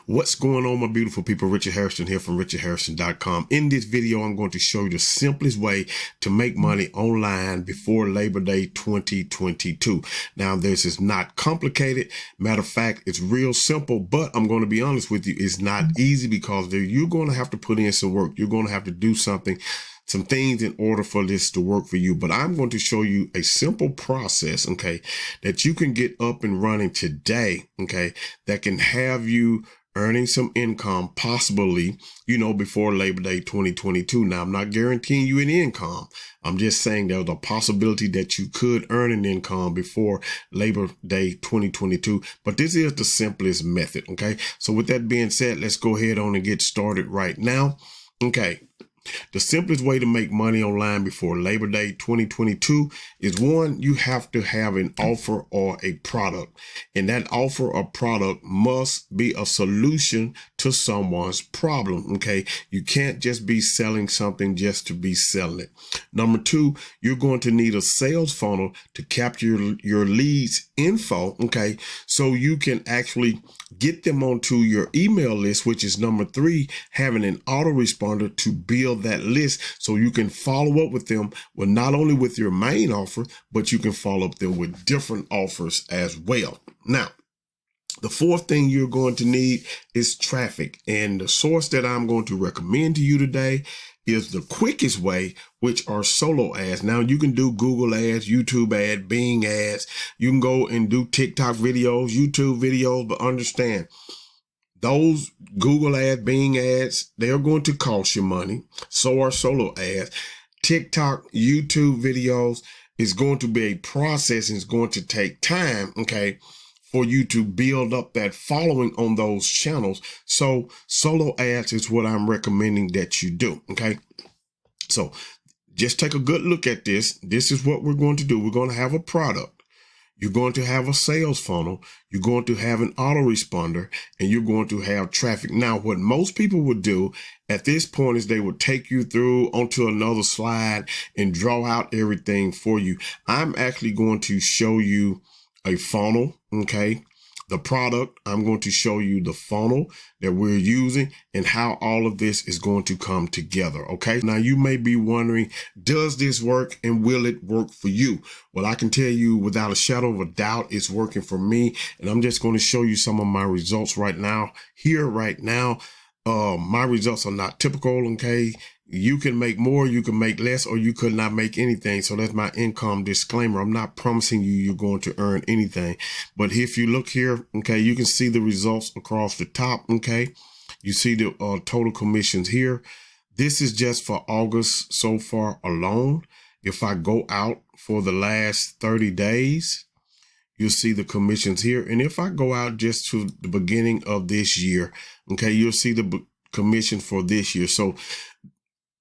What's going on, my beautiful people? Richard Hairston here from richardhairston.com. In this video, I'm going to show you the simplest way to make money online before Labor Day 2022. Now, this is not complicated. Matter of fact, it's real simple, but I'm going to be honest with you, it's not easy because you're going to have to put in some work. You're going to have to do some things in order for this to work for you. But I'm going to show you a simple process, okay, that you can get up and running today, okay, that can have you earning some income, possibly, before Labor Day 2022. Now, I'm not guaranteeing you any income. I'm just saying there's a possibility that you could earn an income before Labor Day 2022. But this is the simplest method, okay? So with that being said, let's go ahead on and get started right now. Okay. The simplest way to make money online before Labor Day 2022 is, one, you have to have an offer or a product. And that offer or product must be a solution to someone's problem, okay? You can't just be selling something just to be selling it. Number two, you're going to need a sales funnel to capture your leads info, okay? So you can actually get them onto your email list, which is number three, having an autoresponder to build that list so you can follow up with them, well, not only with your main offer, but you can follow up them with different offers as well. Now, the fourth thing you're going to need is traffic. And the source that I'm going to recommend to you today is the quickest way, which are solo ads. Now, you can do Google ads, YouTube ads, Bing ads. You can go and do TikTok videos, YouTube videos, but understand, those Google ads, Bing ads, they're going to cost you money. So are solo ads. TikTok, YouTube videos is going to be a process, and it's going to take time, okay, for you to build up that following on those channels. So solo ads is what I'm recommending that you do, okay? So just take a good look at this. This is what we're going to do. We're going to have a product. You're going to have a sales funnel. You're going to have an autoresponder, and you're going to have traffic. Now, what most people would do at this point is they would take you through onto another slide and draw out everything for you. I'm actually going to show you a funnel, okay? The product, I'm going to show you the funnel that we're using and how all of this is going to come together, okay? Now, you may be wondering, does this work and will it work for you? Well, I can tell you without a shadow of a doubt, it's working for me. And I'm just going to show you some of my results right now. My results are not typical, okay? You can make more, you can make less, or you could not make anything. So that's my income disclaimer. I'm not promising you're going to earn anything. But if you look here, okay, you can see the results across the top, okay? You see the total commissions here. This is just for August so far alone. If I go out for the last 30 days, you'll see the commissions here. And if I go out just to the beginning of this year, okay, you'll see the commission for this year. So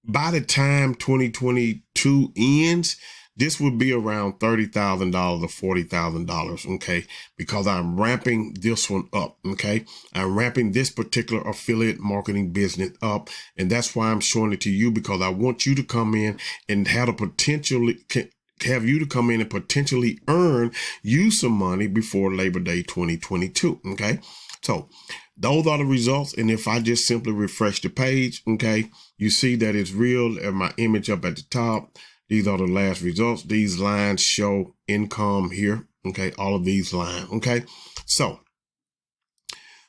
by the time 2022 ends, this would be around $30,000 or $40,000, okay? Because I'm ramping this one up, okay? I'm ramping this particular affiliate marketing business up, and that's why I'm showing it to you, because I want you to come in and have you to come in and potentially earn you some money before Labor Day 2022, okay? So those are the results. And if I just simply refresh the page, okay, you see that it's real and my image up at the top. These are the last results. These lines show income here, okay, all of these lines, okay? So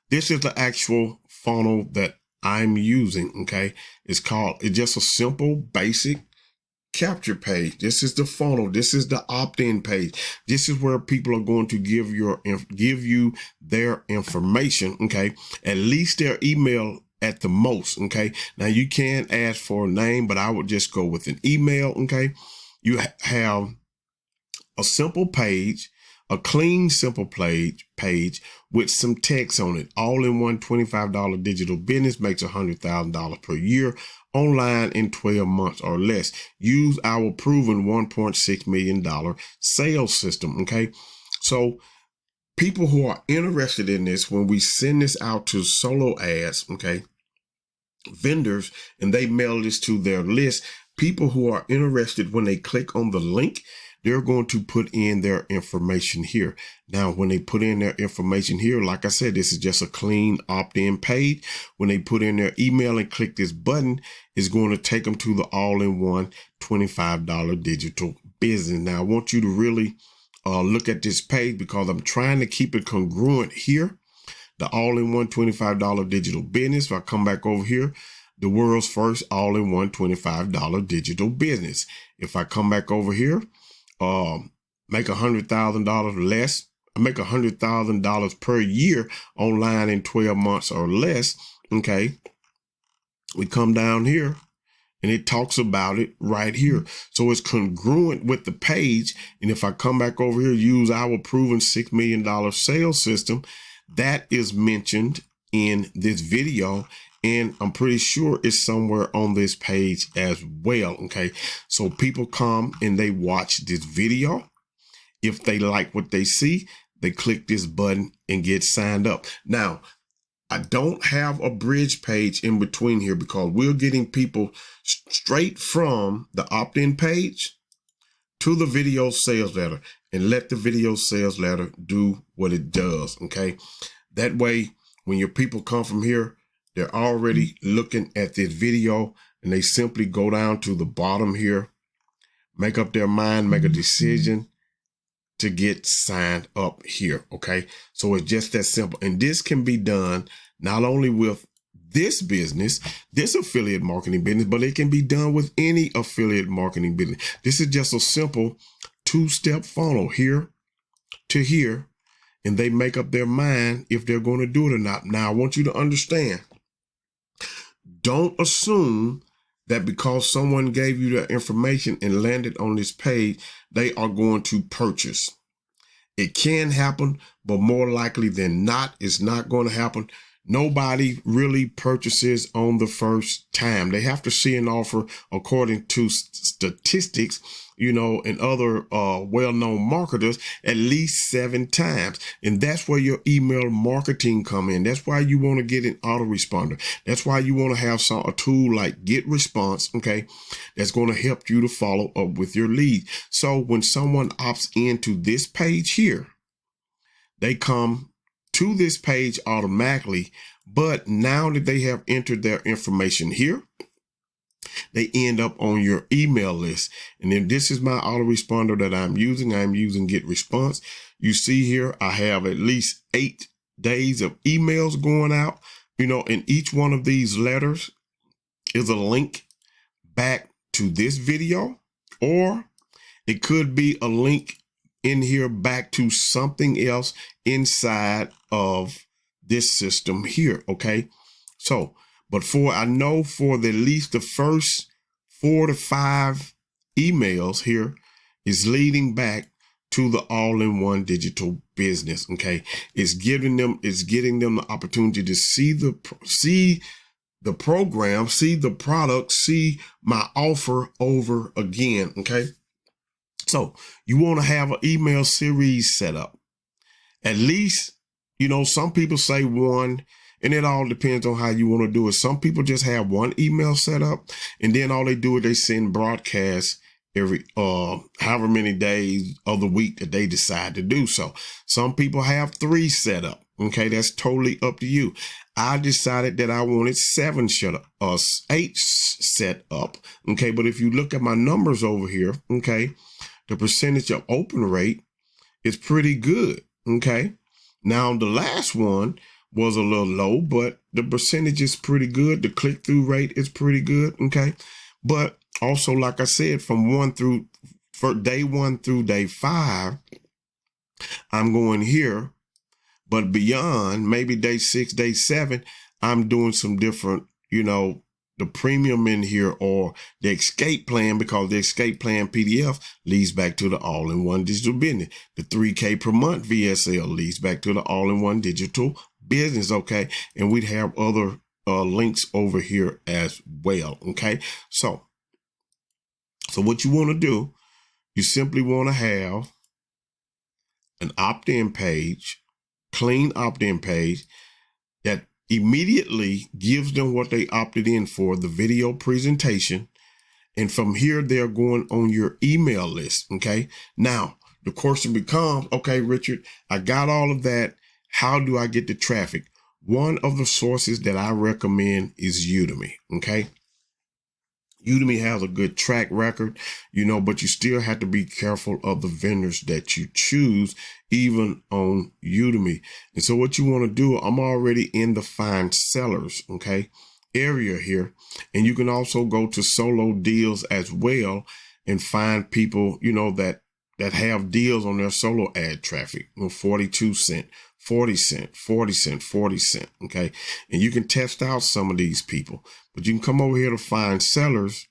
this is the actual funnel that I'm using, okay? It's just a simple, basic capture page. This is the funnel. This is the opt-in page. This is where people are going to give you their information, okay? At least their email at the most, okay? Now, you can ask for a name, but I would just go with an email, okay? You have a simple page, a clean, simple page with some text on it. All in one $25 digital business makes $100,000 per year online in 12 months or less. Use our proven $1.6 million sales system, okay? So people who are interested in this, when we send this out to solo ads, okay, vendors, and they mail this to their list, people who are interested, when they click on the link, they're going to put in their information here. Now, when they put in their information here, like I said, this is just a clean opt-in page. When they put in their email and click this button, it's going to take them to the all-in-one $25 digital business. Now, I want you to really look at this page because I'm trying to keep it congruent here. The all-in-one $25 digital business. If I come back over here, the world's first all-in-one $25 digital business. If I come back over here, make $100,000 less, make $100,000 per year online in 12 months or less. Okay. We come down here and it talks about it right here. So it's congruent with the page. And if I come back over here, use our proven $6 million sales system, that is mentioned in this video. And I'm pretty sure it's somewhere on this page as well. Okay. So people come and they watch this video. If they like what they see, they click this button and get signed up. Now, I don't have a bridge page in between here because we're getting people straight from the opt-in page to the video sales letter, and let the video sales letter do what it does. Okay. That way, when your people come from here, they're already looking at this video and they simply go down to the bottom here, make up their mind, make a decision to get signed up here. Okay. So it's just that simple. And this can be done not only with this business, this affiliate marketing business, but it can be done with any affiliate marketing business. This is just a simple two-step funnel here to here, and they make up their mind if they're going to do it or not. Now, I want you to understand, don't assume that because someone gave you that information and landed on this page, they are going to purchase. It can happen, but more likely than not, it's not going to happen. Nobody really purchases on the first time. They have to see an offer according to statistics, you know, and other well-known marketers at least 7 times. And that's where your email marketing come in. That's why you want to get an autoresponder. That's why you want to have a tool like Get Response, okay, that's going to help you to follow up with your lead. So when someone opts into this page here, they come to this page automatically, but now that they have entered their information here, they end up on your email list. And then this is my autoresponder that I'm using Get Response. You see here, I have at least 8 days of emails going out, you know, and each one of these letters is a link back to this video, or it could be a link in here back to something else inside of this system here. Okay. So, but I know for at least the first 4 to 5 emails here is leading back to the all-in-one digital business. Okay. It's getting them the opportunity to see the program, see the product, see my offer over again. Okay. So you want to have an email series set up. At least, you know, some people say 1, and it all depends on how you want to do it. Some people just have 1 email set up, and then all they do is they send broadcasts every however many days of the week that they decide to do so. Some people have 3 set up. Okay, that's totally up to you. I decided that I wanted 8 set up. Okay, but if you look at my numbers over here, okay, the percentage of open rate is pretty good. Okay. Now the last one was a little low, but the percentage is pretty good. The click-through rate is pretty good. Okay. But also, like I said, from day 1 through day 5, I'm going here, but beyond maybe day 6, day 7, I'm doing some different, you know, the premium in here or the escape plan, because the escape plan PDF leads back to the all-in-one digital business. The 3K per month VSL leads back to the all-in-one digital business. Okay. And we'd have other links over here as well. Okay. So what you want to do, you simply want to have an opt-in page, clean opt-in page that immediately gives them what they opted in for, the video presentation, And from here, they're going on your email list. Okay. Now, the question becomes, okay, Richard, I got all of that. How do I get the traffic? One of the sources that I recommend is Udemy. Okay. Udemy has a good track record, but you still have to be careful of the vendors that you choose, even on Udemy. And so what you want to do, I'm already in the find sellers, okay, area here. And you can also go to solo deals as well and find people, that have deals on their solo ad traffic, 42 cent, 40 cent, 40 cent, 40 cent. Okay. And you can test out some of these people, but you can come over here to find sellers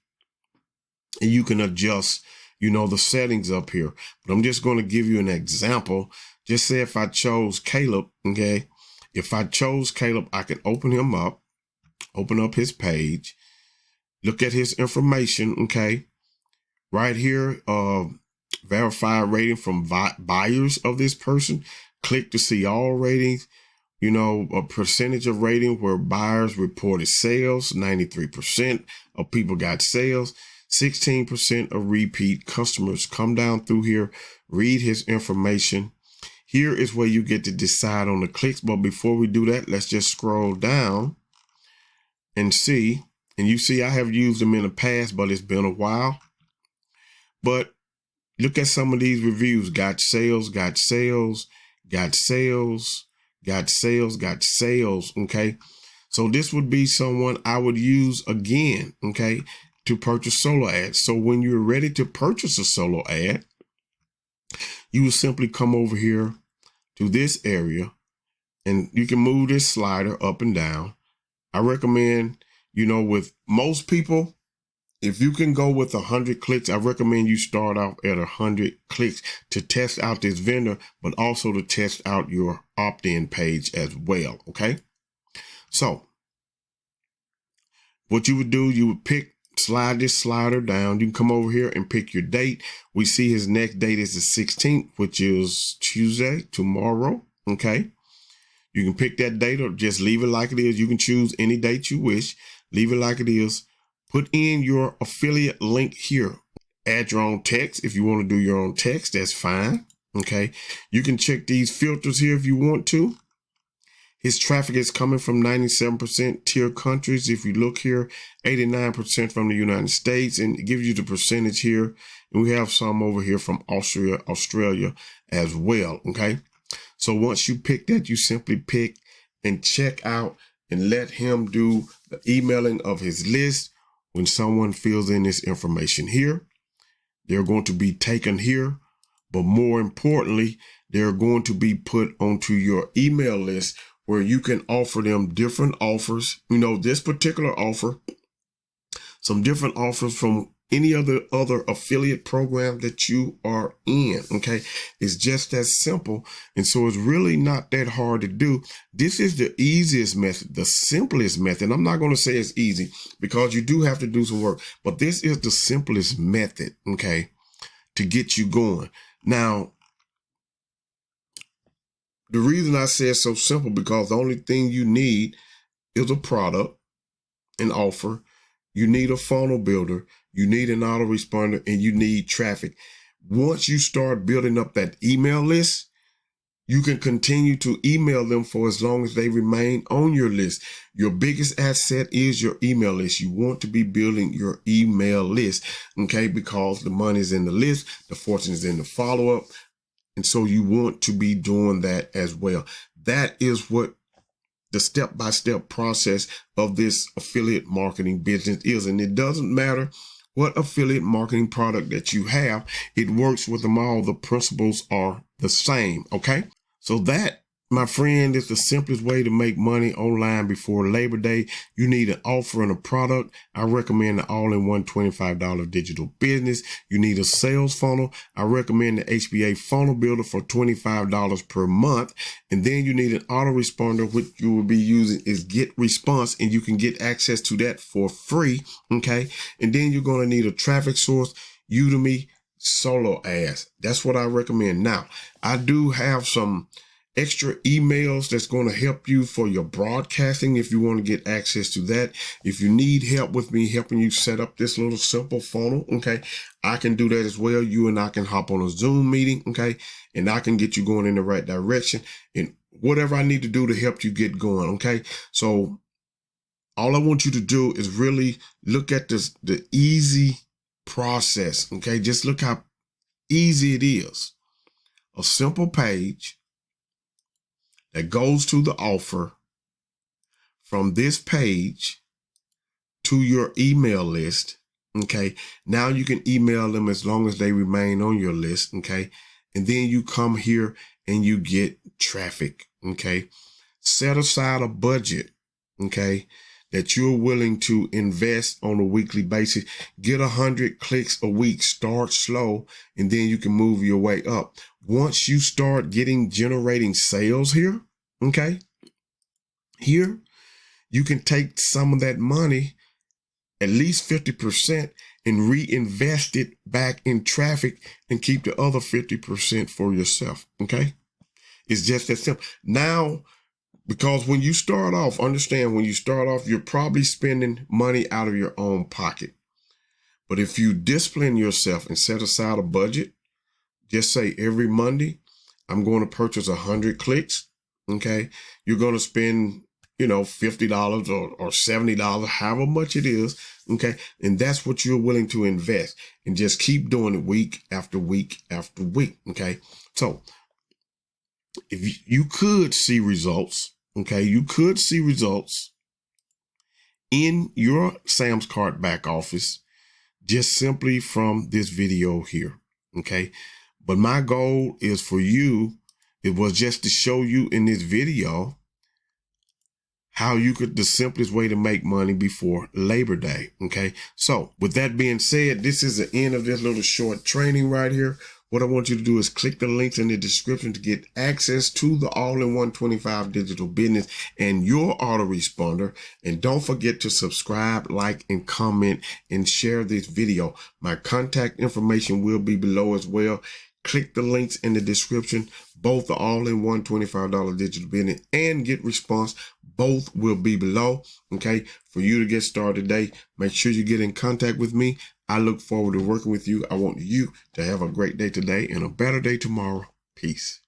and you can adjust, the settings up here. But I'm just going to give you an example. Just say if I chose Caleb, okay. If I chose Caleb, I can open him up, open up his page, look at his information. Okay. Right here, verified rating from buyers of this person. Click to see all ratings, a percentage of rating where buyers reported sales, 93% of people got sales, 16% of repeat customers. Come down through here, read his information. Here is where you get to decide on the clicks. But before we do that, let's just scroll down and see. And you see, I have used them in the past, but it's been a while. But look at some of these reviews. Got sales, got sales, got sales, got sales, got sales. Okay. So this would be someone I would use again. Okay. To purchase solo ads. So when you're ready to purchase a solo ad, you will simply come over here to this area and you can move this slider up and down. I recommend, with most people, if you can go with 100 clicks, I recommend you start off at 100 clicks to test out this vendor, but also to test out your opt-in page as well. Okay. So what you would do, you would slide this slider down. You can come over here and pick your date. We see his next date is the 16th, which is Tuesday, tomorrow. Okay. You can pick that date or just leave it like it is. You can choose any date you wish. Leave it like it is. Put in your affiliate link here. Add your own text. If you want to do your own text, that's fine. Okay. You can check these filters here if you want to. His traffic is coming from 97% tier countries. If you look here, 89% from the United States, and it gives you the percentage here. And we have some over here from Australia as well. Okay. So once you pick that, you simply pick and check out and let him do the emailing of his list. When someone fills in this information here, they're going to be taken here. But more importantly, they're going to be put onto your email list where you can offer them different offers. This particular offer, some different offers from any other affiliate program that you are in. Okay. It's just that simple. And so it's really not that hard to do. This is the easiest method, the simplest method. I'm not going to say it's easy because you do have to do some work, but this is the simplest method. Okay. To get you going. Now, the reason I say it's so simple, because the only thing you need is a product, an offer. You need a funnel builder. You need an autoresponder, and you need traffic. Once you start building up that email list, you can continue to email them for as long as they remain on your list. Your biggest asset is your email list. You want to be building your email list, okay? Because the money is in the list, the fortune is in the follow-up. And so you want to be doing that as well. That is what the step-by-step process of this affiliate marketing business is. And it doesn't matter what affiliate marketing product that you have. It works with them all. The principles are the same. Okay. So that, my friend, is the simplest way to make money online before Labor Day. You need an offer and a product. I recommend the all-in-one $25 digital business. You need a sales funnel. I recommend the HBA funnel builder for $25 per month. And then you need an autoresponder, which you will be using is Get Response, and you can get access to that for free. Okay. And then you're going to need a traffic source, Udemy, solo ads. That's what I recommend. Now, I do have some extra emails that's going to help you for your broadcasting if you want to get access to that. If you need help with me helping you set up this little simple funnel, okay, I can do that as well. You and I can hop on a Zoom meeting, okay, and I can get you going in the right direction and whatever I need to do to help you get going, okay? So all I want you to do is really look at the easy process, okay? Just look how easy it is. A simple page that goes to the offer from this page to your email list, okay? Now you can email them as long as they remain on your list, okay? And then you come here and you get traffic, okay? Set aside a budget, okay, that you're willing to invest on a weekly basis. Get 100 clicks a week. Start slow, and then you can move your way up. Once you start generating sales here, okay, here, you can take some of that money, at least 50%, and reinvest it back in traffic and keep the other 50% for yourself, okay? It's just that simple. Now, because when you start off, understand when you start off, you're probably spending money out of your own pocket. But if you discipline yourself and set aside a budget, just say every Monday, I'm going to purchase 100 clicks. Okay. You're going to spend, $50 or $70, however much it is. Okay. And that's what you're willing to invest, and just keep doing it week after week after week. Okay. So if you could see results, okay, you could see results in your Sam's Cart back office just simply from this video here, okay? But my goal is for you, it was just to show you in this video how the simplest way to make money before Labor Day, okay? So with that being said, this is the end of this little short training right here. What I want you to do is click the links in the description to get access to the all-in-one 25 digital business and your autoresponder. And don't forget to subscribe, like, and comment and share this video. My contact information will be below as well. Click the links in the description. Both the all-in-one $25 digital business and get response. Both will be below, okay? For you to get started today, make sure you get in contact with me. I look forward to working with you. I want you to have a great day today and a better day tomorrow. Peace.